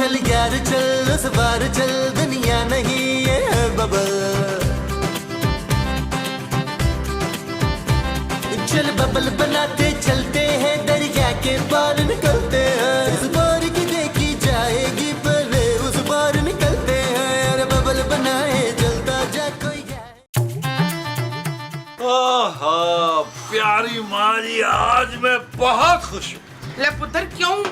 चल यार चल उस बार चल, दुनिया नहीं ये है बबल। चल बबल बनाते चलते हैं, दरिया के पार निकलते हैं। इस बार की देखी जाएगी पर उस बार निकलते हैं। अरे बबल बनाए चलता जा कोई। प्यारी माँ जी, आज मैं बहुत खुश हूँ। ले पुत्र क्यों?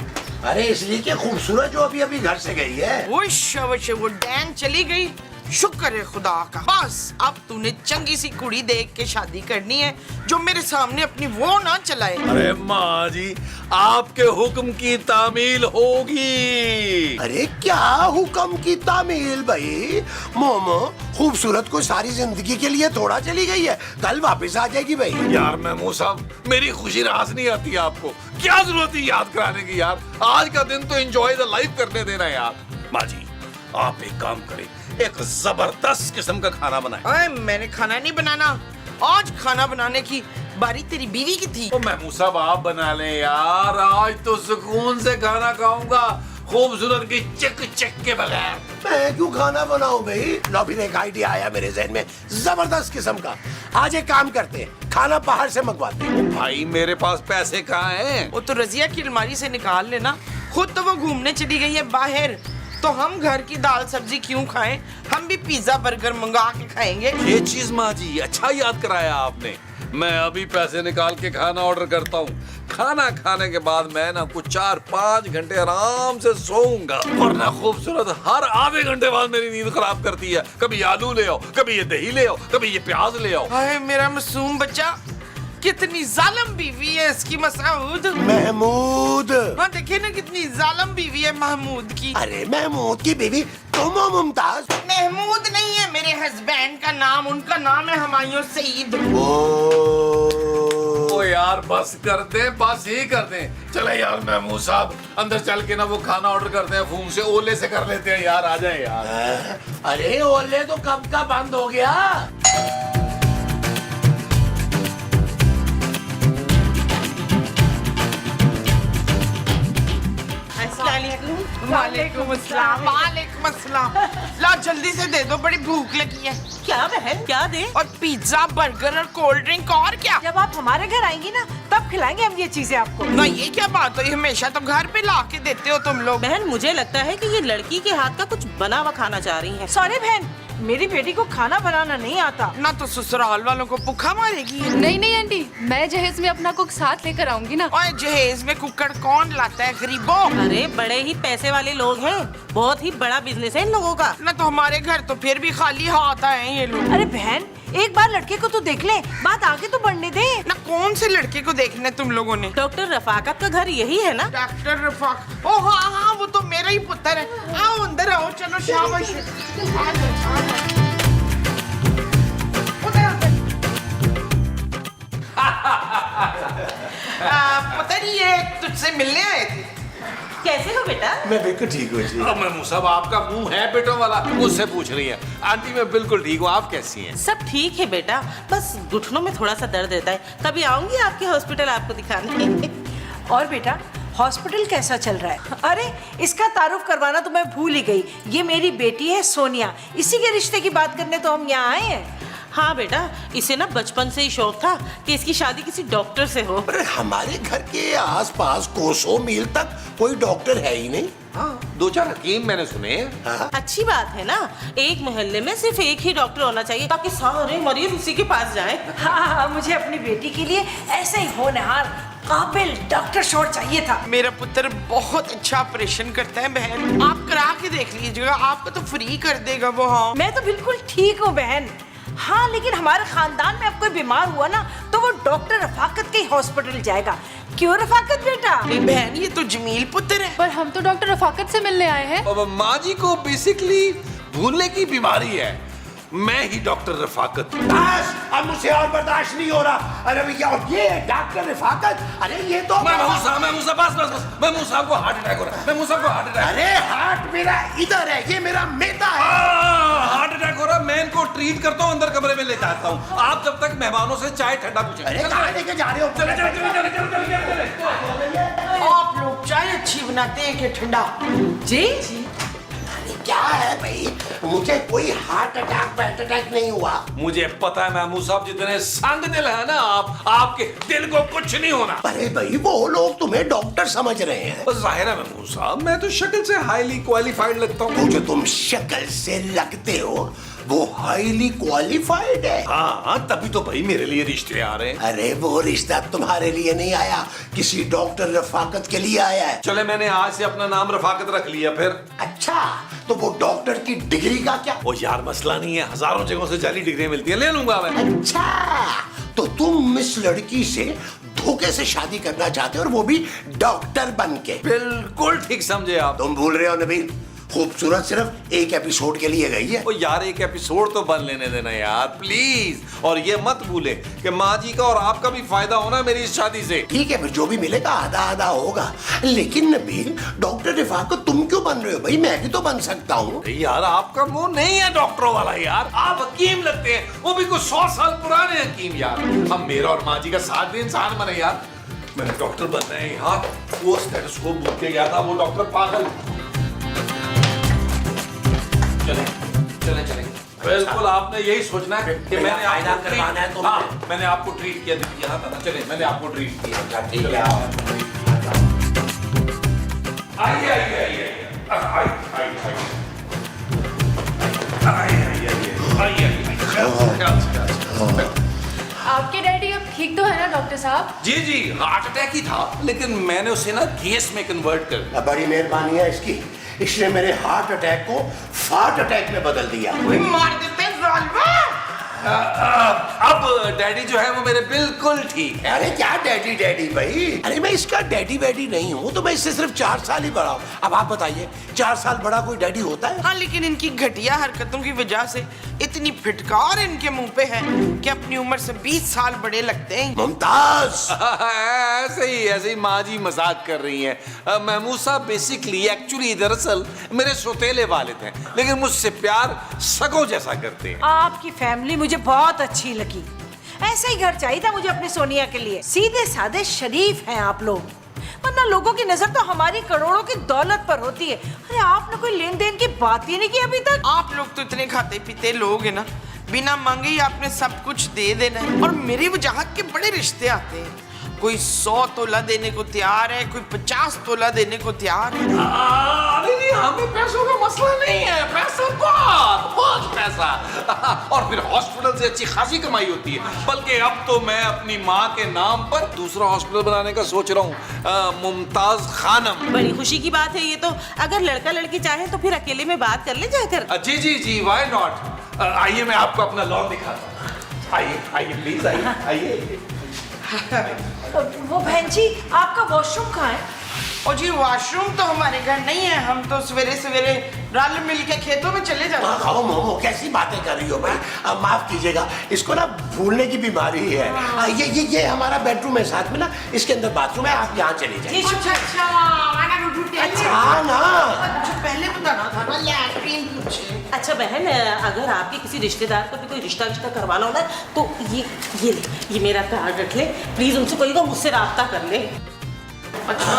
अरे इसलिए कि खूबसूरत जो अभी अभी घर से गई है। वो शाबाश, वो डैन चली गई, शुक्र है खुदा का। बस अब तूने चंगी सी कुड़ी देख के शादी करनी है जो मेरे सामने अपनी वो ना चलाए। अरे माँ जी, आपके हुक्म की तामील होगी। अरे क्या हुक्म की तामील भाई? मोमो खूबसूरत को सारी जिंदगी के लिए थोड़ा चली गई है, कल वापस आ जाएगी भाई। यार महमूद साहब, मेरी खुशी रास नहीं आती है आपको, क्या जरूरत है याद कराने की यार। आज का दिन तो एंजॉय द लाइफ करने देना यार। माँ जी आप एक काम करें, एक जबरदस्त किस्म का खाना बनाएं। अरे मैंने खाना नहीं बनाना, आज खाना बनाने की बारी तेरी बीवी की थी। तो महमूद साहब आप बना लें यार, आज तो सुकून से खाना खाऊंगा, खूबसूरत की चिक चिक के बगैर। मैं क्यों खाना बनाऊं भाई? लो फिर एक आइडिया आया मेरे जहन में, जबरदस्त किस्म का। आज एक काम करते हैं, खाना बाहर से मंगवाते हैं। भाई मेरे पास पैसे कहाँ हैं? वो तो रजिया की अलमारी से निकाल लेना, खुद तो वो घूमने चली गई है बाहर, तो हम घर की दाल सब्जी क्यों खाएं? हम भी पिज्जा बर्गर मंगा के खाएंगे। ये चीज माँ जी अच्छा याद कराया आपने। मैं अभी पैसे निकाल के खाना ऑर्डर करता हूँ। खाना खाने के बाद मैं ना कुछ 4-5 घंटे आराम से सोऊंगा, वरना खूबसूरत हर आधे घंटे बाद मेरी नींद खराब करती है। कभी आलू ले आओ, कभी ये दही ले आओ, कभी ये प्याज ले आओ। हाय मेरा मासूम बच्चा, कितनी जालिम बीवी है इसकी मसूद। महमूद। हाँ देखिए ना कितनी जालिम बीवी है महमूद की। अरे महमूद की बीवी तुम हो मुमताज? महमूद नहीं है मेरे हस्बैंड का नाम, उनका नाम है हुमायूं सईद। ओ यार बस कर दे, बस ही कर दे। चले यार महमूद साहब, अंदर चल के ना वो खाना ऑर्डर करते हैं, फोन से ओले से कर लेते हैं यार। आ जाए यार। अरे ओले तो कब का बंद हो गया। वालेकुम अस्सलाम। वालेकुम अस्सलाम। ला जल्दी से दे दो, बड़ी भूख लगी है। क्या बहन, क्या दे? और पिज्जा बर्गर और कोल्ड ड्रिंक और क्या? जब आप हमारे घर आएंगी ना तब खिलाएंगे हम ये चीजें आपको। ना ये क्या बात है, हमेशा तो घर पे ला के देते हो तुम लोग। बहन मुझे लगता है कि ये लड़की के हाथ का कुछ बना हुआ खाना चाह रही है। सॉरी बहन, मेरी बेटी को खाना बनाना नहीं आता। ना तो ससुराल वालों को भूखा मारेगी। नहीं नहीं आंटी, मैं जहेज में अपना कुक साथ लेकर आऊंगी ना। और जहेज में कुकड़ कौन लाता है गरीबों? अरे बड़े ही पैसे वाले लोग हैं, बहुत ही बड़ा बिजनेस है इन लोगों का। ना तो हमारे घर तो फिर भी खाली हाथ आए हैं ये लोग। अरे बहन एक बार लड़के को तो देख ले, बात आगे तो बढ़ने दे। ना कौन से लड़के को देखने तुम लोगों ने? डॉक्टर रफाकत का घर यही है ना? डॉक्टर रफाक, ओ हाँ हाँ वो तो मेरा ही पुत्र है। आओ अंदर आओ, चलो शाबाश। पुत्र ये तुझसे मिलने आए थे। कैसे हो बेटा? मैं बिल्कुल ठीक हूँ जी। अब महमूद साहब आपका मुंह है बेटों वाला, मुझसे पूछ रही है। आंटी मैं बिल्कुल ठीक हूँ, आप कैसी हैं? सब ठीक है बेटा, बस घुटनों में थोड़ा सा दर्द रहता है। कभी आऊंगी आपके हॉस्पिटल आपको दिखाने। और बेटा हॉस्पिटल कैसा चल रहा है? अरे इसका तारुफ करवाना तो मैं भूल ही गई, ये मेरी बेटी है सोनिया, इसी के रिश्ते की बात करने तो हम यहाँ आए हैं। हाँ बेटा, इसे ना बचपन से ही शौक था कि इसकी शादी किसी डॉक्टर से हो। अरे हमारे घर के आसपास कोसों मील तक कोई डॉक्टर है ही नहीं। हाँ 2-4 हकीम मैंने सुने हैं। हाँ? अच्छी बात है ना, एक मोहल्ले में सिर्फ एक ही डॉक्टर होना चाहिए ताकि सारे मरीज उसी के पास जाएं। हाँ, मुझे अपनी बेटी के लिए ऐसे ही होनहार काबिल डॉक्टर शोर चाहिए था। मेरा पुत्र बहुत अच्छा ऑपरेशन करता है बहन, आप करा के देख लीजिएगा, आपको तो फ्री कर देगा वो। हाँ मैं तो बिल्कुल ठीक हूँ बहन। हाँ लेकिन हमारे खानदान में अब कोई बीमार हुआ ना तो वो डॉक्टर रफाकत के हॉस्पिटल जाएगा। क्यों रफाकत बेटा? बहन ये तो जमील पुत्र है। पर हम तो डॉक्टर रफाकत से मिलने आए हैं। अब माँ जी को बेसिकली भूलने की बीमारी है, मैं ही डॉक्टर रफाकत। बस अब मुझसे और बर्दाश्त नहीं हो रहा। अरे भैया ये डॉक्टर रफाकत, अरे ये तो महमूद साहब बस महमूद साहब को हार्ट अटैक हो रहा है। महमूद साहब को हार्ट अटैक। अरे हार्ट मेरा इधर है, ये मेरा मेदा है। हार्ट अटैक हो रहा है, मैं इनको ट्रीट करता हूँ, अंदर कमरे में ले जाता हूँ। आप जब तक मेहमानों से चाय ठंडा पूछें। अरे कहाँ लेके जा रहे हो? आप लोग चाय अच्छी बनाते हैं कि ठंडा? जी क्या है भाई? मुझे कोई हार्ट अटैक नहीं हुआ। मुझे पता है महमूद साहब, जितने संग दिल है ना आप, आपके दिल को कुछ नहीं होना। अरे भाई वो लोग तुम्हें डॉक्टर समझ रहे हैं। बस जाहिर है महमूद साहब, मैं तो शक्ल से हाईली क्वालिफाइड लगता वो हूँ। जो तुम शक्ल से लगते हो वो हाईली क्वालिफाइड है। हाँ, तभी तो भाई मेरे लिए रिश्ते आ रहे हैं। अरे वो रिश्ता तुम्हारे लिए नहीं आया, किसी डॉक्टर रफाकत के लिए आया है। चले, मैंने आज से अपना नाम रफाकत रख लिया फिर। अच्छा, तो वो डॉक्टर की डिग्री का क्या? ओ यार, मसला नहीं है, हजारों जगहों से जाली डिग्री मिलती है, ले लूंगा मैं। अच्छा, तो तुम इस लड़की से धोखे से शादी करना चाहते हो, और वो भी डॉक्टर बन के। बिल्कुल ठीक समझे आप। तुम भूल रहे हो नबील, खूबसूरत सिर्फ एक एपिसोड के लिए गई है। ओ यार, एक एपिसोड तो बन लेने देना यार, प्लीज। और ये मत भूले कि माँ जी का और आपका भी फायदा होना मेरी इस शादी से। ठीक है, फिर जो भी मिलेगा आधा आधा होगा। लेकिन नबील, डॉक्टर रफाकत तुम क्यों बन रहे हो भाई? मैं भी तो बन सकता हूँ। यार आपका मुंह नहीं है डॉक्टरों वाला यार, आप हकीम लगते हैं, वो भी कुछ 100 साल पुराने हकीम यार। हम मेरा और माँ जी का साथ भी इंसान बने यार। मैंने डॉक्टर बनना है यार, वो स्टेथोस्कोप भूल के गया था, वो डॉक्टर पागल। चले चले चले, बिल्कुल आपने यही सोचना है कि मैंने फायदा आपको करवाना है तुमने। हाँ, मैंने आपको ट्रीट किया यहाँ था ना। चले, मैंने आपको ट्रीट किया। ठीक है। आइए आइए आइए आपके डैडी अब ठीक तो है ना डॉक्टर साहब? जी जी, हार्ट अटैक ही था, लेकिन मैंने उसे ना गैस में कन्वर्ट कर दिया। बड़ी मेहरबानी है इसकी, इसने मेरे हार्ट अटैक को फार्ट अटैक में बदल दिया। मार देते हैं जालिमा। अब डैडी जो है वो मेरे बिल्कुल ठीक है। अरे क्या डैडी डैडी भाई? अरे मैं इसका डैडी वैडी नहीं हूँ, तो मैं इससे सिर्फ 4 साल ही बड़ा हूँ। अब आप बताइए, 4 साल बड़ा कोई डैडी होता है? हाँ, लेकिन इनकी घटिया हरकतों की वजह से इतनी फिटकार इनके मुंह पे है कि अपनी उम्र से 20 साल बड़े लगते हैं। मुमताज, ऐसे ही माँ जी मजाक कर रही हैं। महमूद साहब बेसिकली एक्चुअली दरअसल मेरे सौतेले वालिद हैं, लेकिन मुझसे प्यार सगों जैसा करते हैं। आपकी फैमिली मुझे बहुत अच्छी लगी। ऐसा ही घर चाहिए था मुझे अपनी सोनिया के लिए। सीधे साधे शरीफ हैं आप लोग, वरना लोगों की नजर तो हमारी करोड़ों की दौलत पर होती है। अरे आपने कोई लेन देन की बात ही नहीं की अभी तक। आप लोग तो इतने खाते पीते लोग हैं ना, बिना मांगे ही आपने सब कुछ दे देना है। और मेरी वजाहत के बड़े रिश्ते आते हैं, कोई 100 तोला देने को तैयार है, कोई 50 तोला देने को तैयार है। नहीं, हमें पैसों का मसला नहीं है, पैसा बहुत पैसा। और फिर हॉस्पिटल से अच्छी खासी कमाई होती है। बल्कि अब तो मैं अपनी माँ के नाम पर दूसरा हॉस्पिटल बनाने का सोच रहा हूँ, मुमताज खानम। बड़ी खुशी की बात है ये तो। अगर लड़का लड़की चाहे तो फिर अकेले में बात कर ले जाकर। जी जी जी, व्हाई नॉट। आइए मैं आपको अपना लॉन दिखाता हूँ। आइए आइए प्लीज, आइए आइए। वो बहन जी, आपका वॉशरूम कहाँ है? और जी वॉशरूम तो हमारे घर नहीं है, हम तो सवेरे सवेरे रल मिल के खेतों में चले जाते हैं। खाओ मोमो, कैसी बातें कर रही हो भाई? अब माफ कीजिएगा, इसको ना भूलने की बीमारी है। ये हमारा बेडरूम है, साथ में ना इसके अंदर बाथरूम है, आप यहाँ चले जाइए। अच्छा हाँ ना, जो पहले बताना था ना, लैट्रिन पूछे। अच्छा बहन, अगर आपके किसी रिश्तेदार को भी कोई रिश्ता करवाना होना है तो ये मेरा कार्ड रख ले प्लीज। उनसे कहिएगा मुझसे राब्ता कर ले। अच्छा,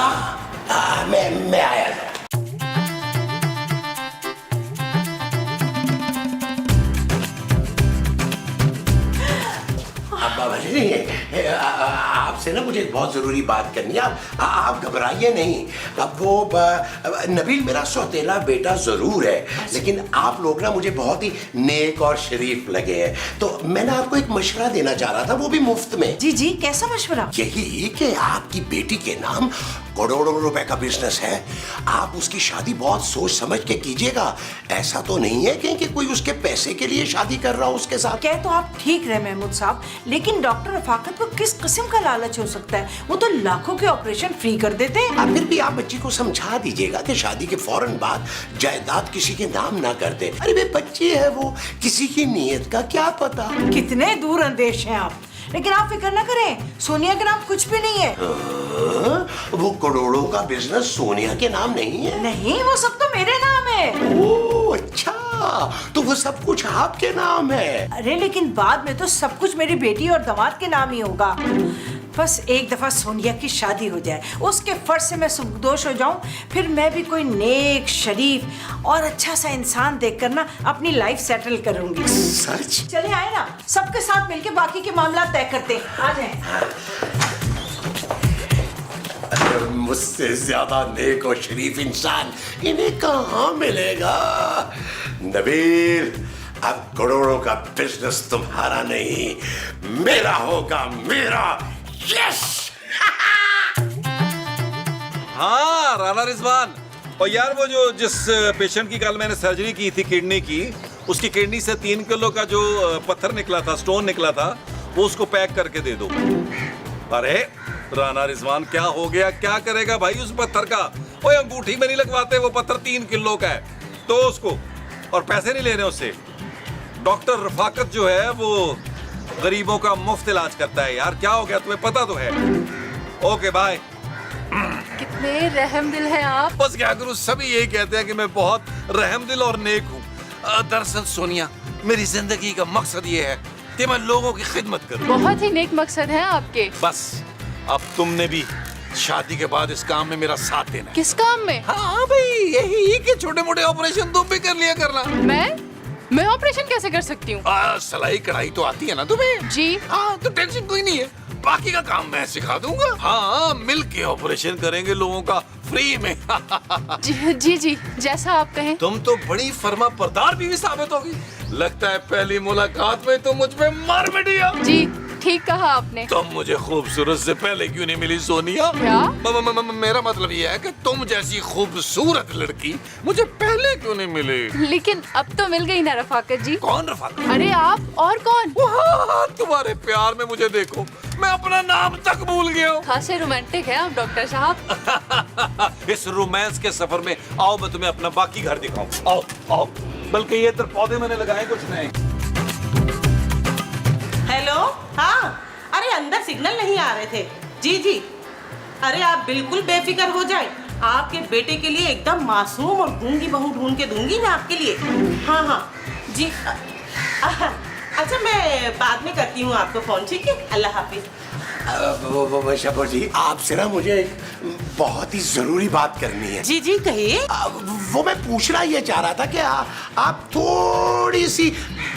मैं आया था। आपसे ना मुझे एक बहुत जरूरी बात करनी है। आप घबराइए नहीं। अब वो नबील मेरा सौतेला बेटा जरूर है, लेकिन आप लोग ना मुझे बहुत ही नेक और शरीफ लगे हैं, तो मैं ना आपको एक मशवरा देना चाह रहा था, वो भी मुफ्त में। जी जी, कैसा मशवरा? यही कि आपकी बेटी के नाम करोड़ों रुपए का बिजनेस है, आप उसकी शादी बहुत सोच समझ के कीजिएगा। ऐसा तो नहीं है कि कोई उसके पैसे के लिए शादी कर रहा हो उसके साथ। कह तो आप ठीक रहे महमूद साहब, लेकिन डॉक्टर रफाकत को किस किस्म का लालच हो सकता है? वो तो लाखों के ऑपरेशन फ्री कर देते हैं। फिर भी आप बच्ची को समझा दीजिएगा कि शादी के फौरन बाद जायदाद किसी के नाम ना कर दे। अरे वे बच्ची है, वो किसी की नीयत का क्या पता। कितने दूर अंदेश हैं आप। लेकिन आप फिक्र ना करें, सोनिया के नाम कुछ भी नहीं है। वो करोड़ों का बिजनेस सोनिया के नाम नहीं है? नहीं, वो सब तो मेरे नाम है। ओह अच्छा, तो वो सब कुछ आपके नाम है? अरे लेकिन बाद में तो सब कुछ मेरी बेटी और दामाद के नाम ही होगा। बस एक दफा सोनिया की शादी हो जाए, उसके फर्ज से मैं सुबकदोश हो जाऊं, फिर मैं भी कोई नेक, शरीफ और अच्छा सा इंसान देखकर ना अपनी लाइफ सेटल करूंगी। सच? चले आए ना, सबके साथ मिलके बाकी के मामला तय करते हैं। आ जाए। मुझसे ज्यादा नेक और शरीफ इंसान इन्हें कहाँ मिलेगा? नबील, अब करोड़ों का बिजनेस तुम्हारा नहीं, मेरा होगा, मेरा। यस! हाँ राना रिजवान, और यार वो जो जिस पेशेंट की कल मैंने सर्जरी की थी किडनी की, उसकी किडनी से 3 किलो का जो पत्थर निकला था, स्टोन निकला था, वो उसको पैक करके दे दो। अरे राना रिजवान, क्या हो गया? क्या करेगा भाई उस पत्थर का? ओए अंगूठी में नहीं लगवाते, वो पत्थर 3 किलो का है, तो उसको, और पैसे नहीं ले रहे उससे। डॉक्टर रफाकत जो है वो गरीबों का मुफ्त इलाज करता है यार। क्या हो गया तुम्हें पता तो है। Okay bye. कितने रहमदिल हैं आप। बस क्या करूं, सभी यही कहते हैं कि मैं बहुत रहमदिल और नेक हूँ। दरअसल सोनिया, मेरी जिंदगी का मकसद ये है कि मैं लोगों की खिदमत करूं। बहुत ही नेक मकसद है आपके। बस अब तुमने भी शादी के बाद इस काम में मेरा साथ देना है। किस काम में? हाँ भाई, यही कि छोटे मोटे ऑपरेशन तुम भी कर लिया करना। मैं ऑपरेशन कैसे कर सकती हूँ? सिलाई कढ़ाई तो आती है ना तुम्हें? जी। हाँ, तो टेंशन कोई नहीं है, बाकी का काम मैं सिखा दूंगा। हाँ, मिल के ऑपरेशन करेंगे लोगों का फ्री में। जी, जैसा आप कहें। तुम तो बड़ी फर्मा बरदार बीवी साबित होगी। लगता है पहली मुलाकात में तुम मुझ पे मर मिटी हो। जी, ठीक कहा आपने। तुम मुझे खूबसूरत से पहले क्यों नहीं मिली सोनिया? क्या? मेरा मतलब ये है कि तुम जैसी खूबसूरत लड़की मुझे पहले क्यों नहीं मिली? लेकिन अब तो मिल गई ना रफाकत जी। कौन रफाकत? अरे आप और कौन? तुम्हारे प्यार में मुझे देखो, मैं अपना नाम तक भूल गया हूँ। खासे रोमांटिक है आप डॉक्टर साहब। इस रोमांस के सफर में आओ मैं तुम्हें अपना बाकी घर दिखाऊं। आओ आओ, बल्कि ये इधर पौधे मैंने लगाए कुछ नहीं। हेलो, हाँ, अरे अंदर सिग्नल नहीं आ रहे थे। जी, अरे आप बिल्कुल बेफिक्र हो जाए, आपके बेटे के लिए एकदम मासूम और गूंगी बहू ढूंढ के दूंगी मैं आपके लिए। हाँ, जी। अच्छा, मैं बाद में करती हूँ आपको फोन, ठीक है? अल्लाह हाफिज। शबो जी, आपसे ना मुझे एक बहुत ही जरूरी बात करनी है। जी, कहिए। वो मैं पूछना ये चाह रहा था कि आप थोड़ी सी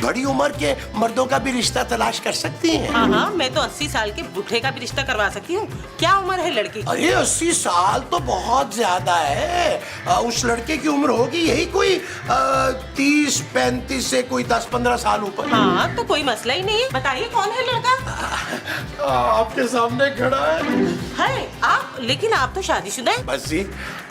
बड़ी उम्र के मर्दों का भी रिश्ता तलाश कर सकती हैं। हाँ, मैं तो 80 साल के बूढ़े का भी रिश्ता करवा सकती हूँ। क्या उम्र है लड़की की? अरे 80 साल तो बहुत ज्यादा है। उस लड़के की उम्र होगी यही कोई 30-35 से कोई 10-15 साल ऊपर। हाँ, तो कोई मसला ही नहीं है। बताइए कौन है लड़का? आपके सामने खड़ा है आप? लेकिन आप तो शादीशुदा हैं। बस जी,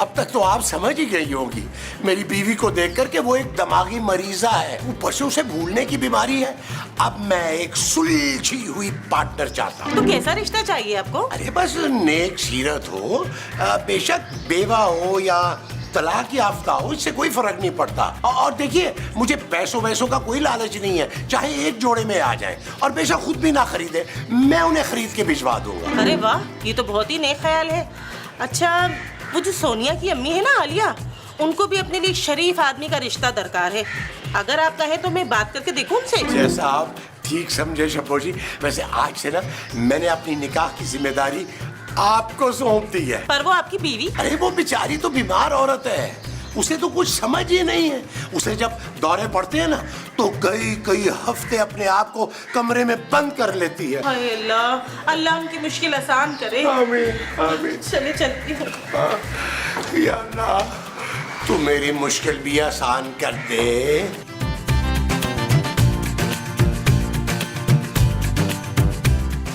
अब तक तो आप समझ ही गई होंगी मेरी बीवी को देखकर के वो एक दिमागी मरीजा है, ऊपर से उसे भूलने की बीमारी है। अब मैं एक सुलझी हुई पार्टनर चाहता हूँ। तो कैसा रिश्ता चाहिए आपको? अरे बस नेक सीरत हो, बेशक बेवा हो या तलाक याफ्ता हो, इससे कोई फर्क नहीं पड़ता। और देखिए, मुझे पैसों वैसों का कोई लालच नहीं है, चाहे एक जोड़े में आ जाए, और बेशक खुद भी ना खरीदे, मैं उन्हें खरीद के भिजवा दूंगा। अरे वाह, ये तो बहुत ही नेक ख्याल है। अच्छा, वो जो सोनिया की अम्मी है ना, आलिया, उनको भी अपने लिए शरीफ आदमी का रिश्ता दरकार है। अगर आप कहें तो मैं बात करके देखूं उनसे। जैसा आप ठीक समझे शब्बो जी। वैसे आज से ना मैंने अपनी निकाह की जिम्मेदारी आपको सौंप दी है। पर वो आपकी बीवी? अरे वो बेचारी तो बीमार औरत है, उसे तो कुछ समझ ही नहीं है। उसे जब दौरे पड़ते हैं ना तो कई हफ्ते अपने आप को कमरे में बंद कर लेती है। हाय अल्लाह, अल्लाह उनकी मुश्किल आसान करे। आमीन आमीन। चले चलती हूँ। या अल्लाह, तू मेरी मुश्किल भी आसान कर दे।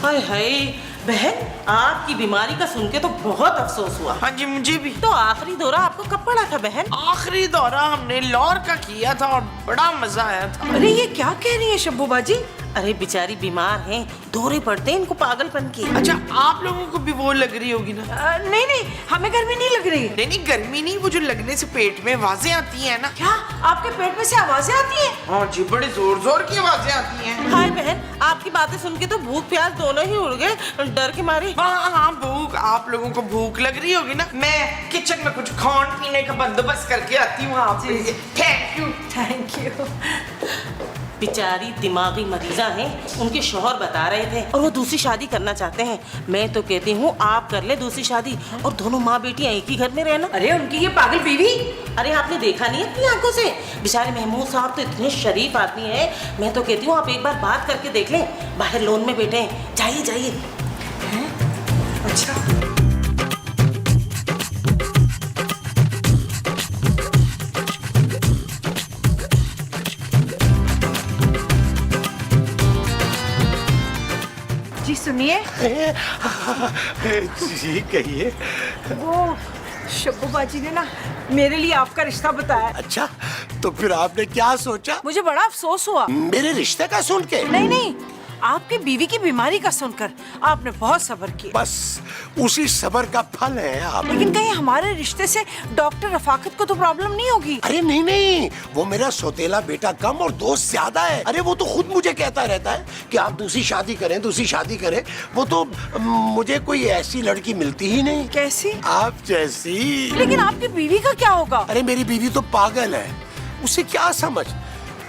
हाय बहन, आपकी बीमारी का सुन के तो बहुत अफसोस हुआ। हाँ जी, मुझे भी। तो आखिरी दौरा आपको कब पड़ा था बहन? आखिरी दौरा हमने लाहौर का किया था और बड़ा मजा आया था। अरे ये क्या कह रही है शब्बू बाजी? अरे बेचारी बीमार हैं, दौरे पड़ते हैं इनको पागलपन की। अच्छा, आप लोगों को भी वो लग रही होगी ना? नहीं, हमें गर्मी नहीं लग रही। नहीं, गर्मी नहीं, वो जो लगने से पेट में आवाजें आती हैं ना। क्या आपके पेट में से आवाजें आती हैं? हाँ जी, बड़े जोर जोर की आवाजें आती हैं। हाय बहन, आपकी बातें सुन के तो भूख प्यास दोनों ही उड़ गए डर के मारे। हाँ, भूख, आप लोगों को भूख लग रही होगी ना। मैं किचन में कुछ खाने पीने का बंदोबस्त करके आती हूँ। आप थैंक यू। बेचारी दिमागी मरीजा हैं, उनके शौहर बता रहे थे और वो दूसरी शादी करना चाहते हैं। मैं तो कहती हूँ आप कर ले दूसरी शादी और दोनों माँ बेटियाँ एक ही घर में रहना। अरे उनकी ये पागल बीवी, अरे आपने देखा नहीं अपनी आंखों से? बेचारे महमूद साहब तो इतने शरीफ आदमी हैं। मैं तो कहती हूँ आप एक बार बात करके देख लें। बाहर लोन में बैठे हैं, जाइए जाइए। अच्छा जी सुनिए, जी कहिए। वो शब्बू बाजी ने ना मेरे लिए आपका रिश्ता बताया। अच्छा, तो फिर आपने क्या सोचा? मुझे बड़ा अफसोस हुआ। मेरे रिश्ते का सुन के? नहीं नहीं, आपकी बीवी की बीमारी का सुनकर आपने बहुत सब्र किया। बस उसी सब्र का फल है आप। लेकिन कहीं हमारे रिश्ते से डॉक्टर रफाकत को तो प्रॉब्लम नहीं होगी? अरे नहीं नहीं, वो मेरा सौतेला बेटा कम और दोस्त ज्यादा है। अरे वो तो खुद मुझे कहता रहता है कि आप दूसरी शादी करें, दूसरी शादी करें। वो तो मुझे कोई ऐसी लड़की मिलती ही नहीं। कैसी? आप जैसी। लेकिन आपकी बीवी का क्या होगा? अरे मेरी बीवी तो पागल है, उसे क्या समझ।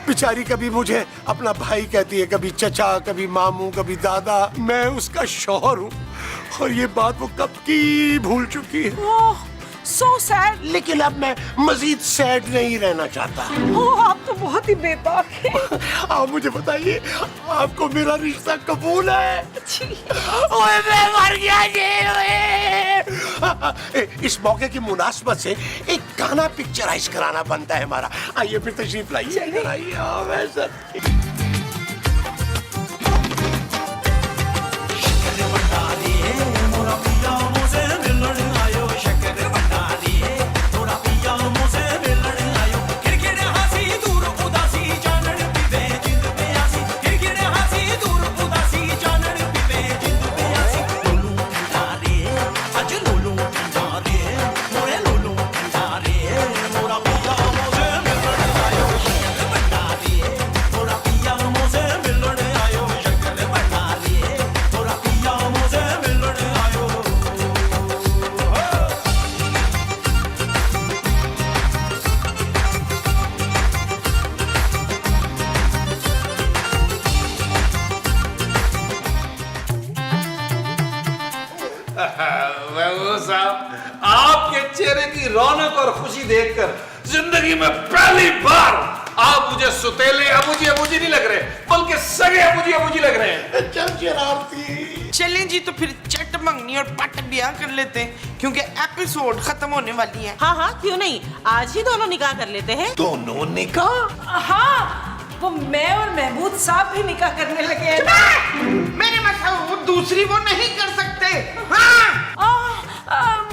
बेचारी कभी मुझे अपना भाई कहती है, कभी चचा, कभी मामू, कभी दादा। मैं उसका शौहर हूँ और ये बात वो कब की भूल चुकी है। ओह, so sad। लेकिन अब मैं मजीद सैड नहीं रहना चाहता। ओह, आप तो बहुत ही बेबाक हैं। आप मुझे बताइए, आपको मेरा रिश्ता कबूल है? जी। ओए मैं मर गया जी। इस मौके की मुनासबत से एक गाना पिक्चराइज कराना बनता है हमारा। आइए फिर तशरीफ लाइए। इधर आइए। हाँ, मैं सर महबूब साहब, आपके चेहरे की रौनक और खुशी देखकर जिंदगी में पहली बार आप मुझे सुतेले अबूजी अबूजी नहीं लग रहे, बल्कि सगे अबूजी अबूजी लग रहे हैं। चल शरारती। चलें जी, तो फिर चट मंगनी और पट ब्याह कर लेते हैं, क्योंकि एपिसोड खत्म होने वाली है। हाँ हाँ, क्यों नहीं, आज ही दोनों निकाह कर लेते हैं। दोनों निकाह? हाँ, वो मैं और महमूद साहब भी निकाह करने लगे हैं ना। मेरे मतलब दूसरी वो नहीं कर सकते। हाँ।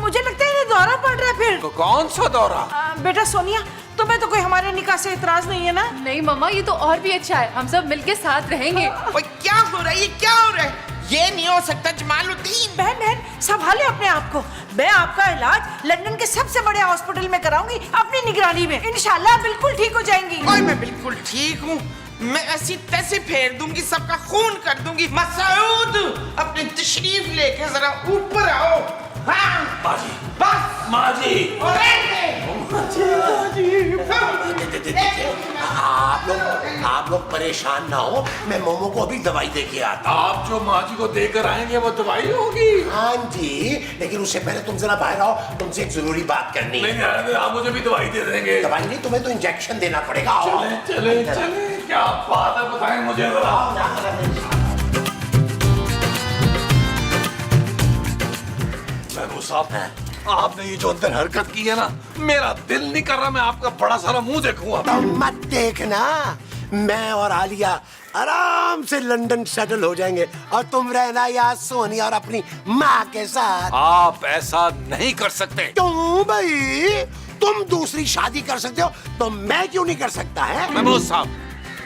मुझे लगता है इन्हें दौरा पड़ रहा है फिर। कौन सा दौरा? बेटा सोनिया, तुम्हें तो कोई हमारे निकाह से इतराज नहीं है ना? नहीं मम्मा, ये तो और भी अच्छा है, हम सब मिलके साथ रहेंगे। ओए, क्या हो रहा है? ये क्या हो रहा है? ये नहीं हो सकता जमालुद्दीन। बहन बहन संभाले अपने आप को। मैं आपका इलाज लंदन के सबसे बड़े हॉस्पिटल में कराऊंगी, अपनी निगरानी में। इंशाल्लाह बिल्कुल ठीक हो जाएंगी। ओए, मैं बिल्कुल ठीक हूँ। मैं ऐसी तैसे फेर दूंगी, सबका खून कर दूंगी। मसूद, अपनी तशरीफ लेके जरा ऊपर आओ। हाँ, माजी, बस माजी। आप लोग परेशान ना हो, मैं मोमो को अभी दवाई दे के आता हूँ। आप जो माजी को देकर आएंगे वो दवाई होगी? हाँ जी, लेकिन उससे पहले तुम जरा बाहर आओ, तुमसे एक जरूरी बात करनी है। नहीं, आप मुझे भी दवाई दे देंगे। दवाई नहीं, तुम्हें तो इंजेक्शन देना पड़ेगा। आओ। चले चले चले, क्या बात है बताएं मुझे जरा। महबूब साहब, आपने ये जो अंदर हरकत की है ना, मेरा दिल नहीं कर रहा मैं आपका बड़ा सारा मुंह देखूं। अब तुम मत देखना, मैं और आलिया आराम से लंदन सेटल हो जाएंगे और तुम रहना यहाँ सोनिया और अपनी माँ के साथ। आप ऐसा नहीं कर सकते। क्यों भाई? तुम दूसरी शादी कर सकते हो तो मैं क्यों नहीं कर सकता है? महमूद साहब,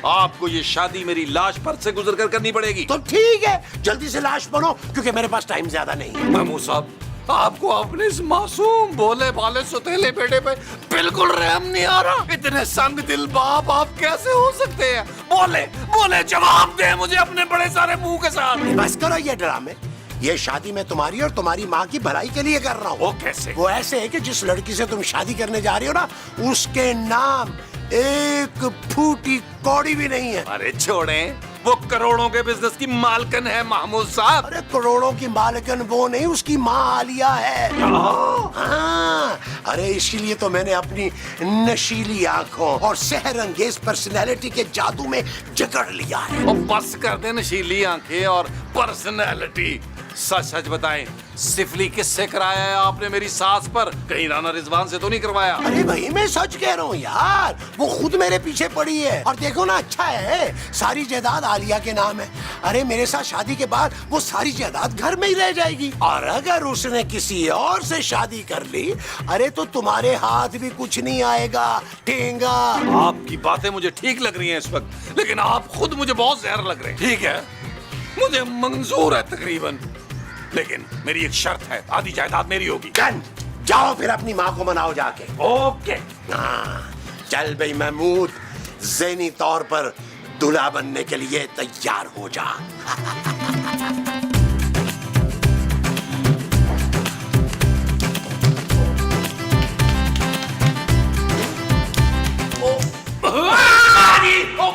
आपको ये शादी मेरी लाश पर से गुजर कर करनी पड़ेगी। तो ठीक है, जल्दी से लाश बनो, क्योंकि मेरे पास टाइम ज्यादा नहीं है। महमूद साहब, आपको अपने इस मासूम भोले भाले सुतेले बेटे पे बिल्कुल रहम नहीं आ रहा। इतने संग दिल बाप आप कैसे हो सकते हैं? बोले बोले, जवाब दे मुझे अपने बड़े सारे मुंह के साथ। बस करो ये ड्रामे। ये शादी मैं तुम्हारी और तुम्हारी माँ की भलाई के लिए कर रहा हूँ। वो कैसे? वो ऐसे है कि जिस लड़की से तुम शादी करने जा रही हो ना, उसके नाम एक फूटी कौड़ी भी नहीं है। अरे छोड़ें, वो करोड़ों के बिजनेस की मालकिन है महमूद साहब। अरे करोड़ों की मालकिन वो नहीं, उसकी माँ आलिया है। हाँ, अरे इसीलिए तो मैंने अपनी नशीली आंखों और सहरंगेज पर्सनैलिटी के जादू में जकड़ लिया है। और बस कर दे नशीली आंखें और पर्सनैलिटी। सच सच बताएं, सिफली किससे कराया है आपने मेरी सास पर? कहीं राना रिजवान से तो नहीं करवाया? अरे भाई मैं सच कह रहा हूँ यार, वो खुद मेरे पीछे पड़ी है। और देखो ना, अच्छा है सारी जायदाद आलिया के नाम है। अरे मेरे साथ शादी के बाद वो सारी जायदाद घर में ही रह जाएगी। और अगर उसने किसी और से शादी कर ली, अरे तो तुम्हारे हाथ भी कुछ नहीं आएगा, ठेंगा। आपकी बातें मुझे ठीक लग रही हैं इस वक्त, लेकिन आप खुद मुझे बहुत जहर लग रहे हैं। ठीक है, मुझे मंजूर है तकरीबन, लेकिन मेरी एक शर्त है, आधी जायदाद मेरी होगी। जाओ फिर अपनी माँ को मनाओ जाके। ओके। हाँ, चल भाई महमूद, ज़हनी तौर पर दूल्हा बनने के लिए तैयार हो जा।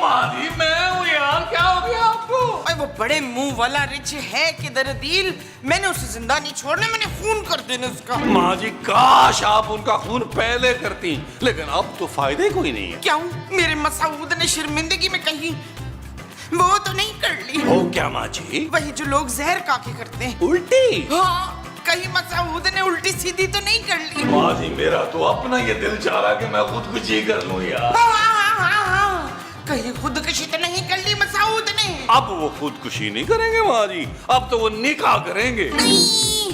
मादी, मैं हूँ यार, क्या हो गया आपको? अरे वो बड़े मुंह वाला रिच है कि दरदील, मैंने उसे जिंदा नहीं छोड़ना, मैंने खून कर देना उसका। माँ जी, काश आप उनका खून पहले करती, लेकिन अब तो फायदे कोई नहीं है। क्यों? मेरे मसूद ने शर्मिंदगी में कहीं वो तो नहीं कर ली? ओ क्या माँ जी? वही जो लोग जहर काके करते हैं। उल्टी? हाँ, कहीं मसूद ने उल्टी सीधी तो नहीं कर ली? माँ जी, मेरा तो अपना ये दिल चाह रहा कि मैं खुदकुशी कर लूं यार। हाँ, कहीं खुदकुशी तो नहीं कर ली मसूद ने? अब वो खुदकुशी नहीं करेंगे माँ जी, अब तो वो निकाह करेंगे। नहीं,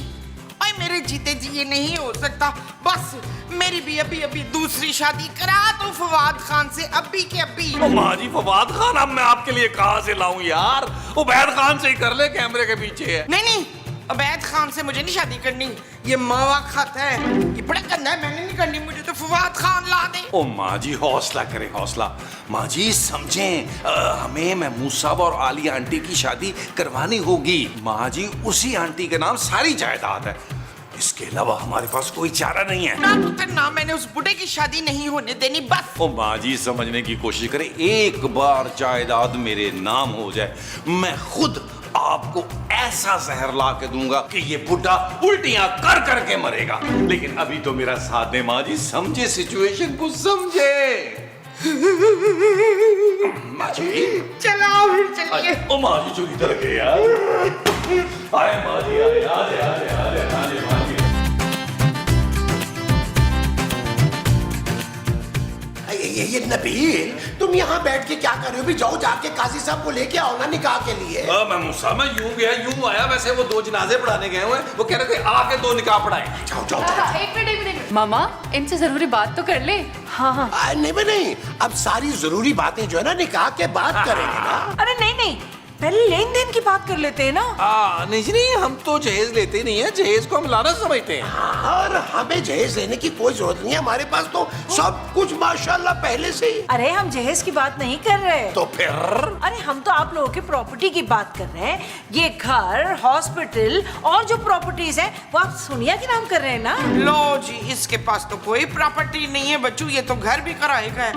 अरे मेरे जीते जी ये नहीं हो सकता। बस मेरी भी अभी दूसरी शादी करा दो फवाद खान से, अभी के अभी। ओ माँ जी, फवाद खान अब मैं आपके लिए कहाँ से लाऊं यार? उबैद खान से ही कर ले, कैमरे के पीछे है। नहीं, उबैद खान से मुझे नहीं शादी करनी, ये मावा खाता है, ये बड़ा गंदा है, मैंने नहीं करनी, मुझे तो फवाद खान ला दे। ओ माँ जी, हौसला करें हौसला। माँ जी समझें, हमें महमूद साहब और आलिया आंटी की शादी करवानी होगी। माँ जी, उसी आंटी के नाम सारी जायदाद है, इसके अलावा हमारे पास कोई चारा नहीं है। ना पुत्र ना, मैंने उस बुढ़े की शादी नहीं होने देनी, बस। ओ माँ जी, समझने की कोशिश करें, एक बार जायदाद मेरे नाम हो जाए, मैं खुद आपको ऐसा जहर ला के दूंगा कि ये बुढ़ा उल्टियां कर करके मरेगा। लेकिन अभी तो मेरा साथ दे माँ जी, समझे सिचुएशन को, समझे। माँ जी, चलो फिर चलिए। ओ माँ जी, चोरी तरह के यार, आए माँ जी, आए माँ जी। ये नबील, तुम यहाँ बैठ के क्या कर रहे हो? भी जाओ जाके काजी साहब को लेके आओ ना निकाह के लिए। मैं यूं गया यूं आया, वैसे वो 2 जनाजे पढ़ाने गए हुए, वो कह रहे थे आके 2 निकाह पढ़ाए। जाओ। एक मिनट मामा, इनसे जरूरी बात तो कर ले। हाँ, नहीं, अब सारी जरूरी बातें जो है ना निकाह के बाद करेंगे ना। अरे नहीं, पहले लेन देन की बात कर लेते हैं ना। नहीं, हम तो जहेज लेते नहीं है, जहेज को हम लाना समझते हैं। और हमें जहेज लेने की कोई जरूरत नहीं है, हमारे पास तो सब कुछ माशाल्लाह पहले से ही। अरे हम जहेज की बात नहीं कर रहे। तो फिर? अरे हम तो आप लोगों की प्रॉपर्टी की बात कर रहे हैं। ये घर, हॉस्पिटल और जो प्रॉपर्टीज हैं वो आप सोनिया के नाम कर रहे हैं ना। लो जी, इसके पास तो कोई प्रॉपर्टी नहीं है बच्चू, ये तो घर भी कराएगा।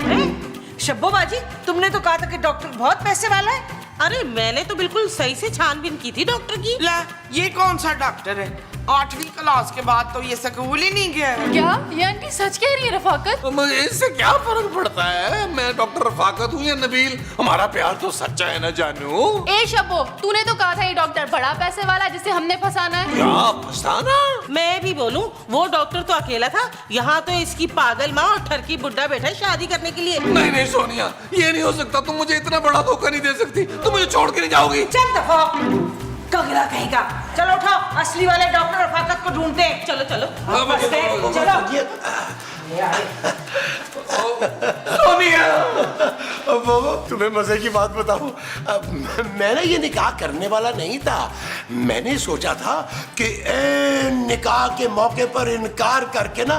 शब्बो बाजी, तुमने तो कहा था कि डॉक्टर बहुत पैसे वाला है। अरे मैंने तो बिल्कुल सही से छानबीन की थी डॉक्टर की। ला, ये कौन सा डॉक्टर है? 8वीं क्लास के बाद तो ये स्कूल ही नहीं गया है। क्या ये आंटी सच कह रही है रफाकत? मुझे इससे क्या फर्क पड़ता है, मैं डॉक्टर रफाकत हूँ या नबील, हमारा प्यार तो सच्चा है ना जानू। ए शब्बो, तूने तो कहा था ये डॉक्टर बड़ा पैसे वाला है जिसे हमने फंसाना है। क्या फंसाना? मैं भी बोलूं, वो डॉक्टर तो अकेला था, यहाँ तो इसकी पागल माँ और ठरकी बुड्ढा बैठा है शादी करने के लिए। नहीं सोनिया, ये नहीं हो सकता, तुम मुझे इतना बड़ा धोखा नहीं दे सकती, तुम मुझे छोड़ के नहीं जाओगी। चल दफा कगला कहेगा। चलो उठाओ, असली वाले डॉक्टर रफाकत को ढूंढते हैं। चलो चलो सोनिया, तुम्हें मजे की बात बताऊं, मैंने ये निकाह करने वाला नहीं था। मैंने सोचा था कि निकाह के मौके पर इनकार करके ना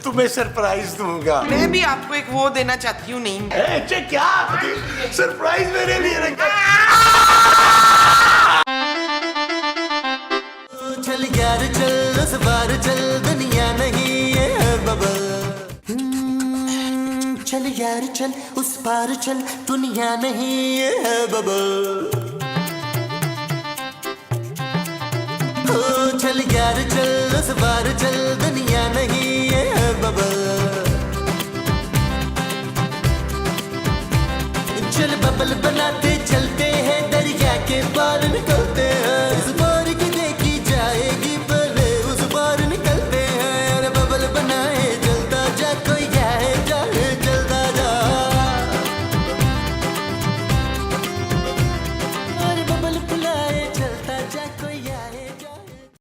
तुम्हें सरप्राइज दूंगा। मैं भी आपको एक वो देना चाहती हूँ। नहीं क्या सरप्राइज मेरे लिए रखा? चल यार चल, उस बार चल, दुनिया नहीं है बबल। चल यार यार चल उस पार चल, दुनिया नहीं ये है बबल। ओ चल यार चल उस पार चल, दुनिया नहीं ये है बबल। चल बबल बनाते चलते हैं, दरिया के पार निकलते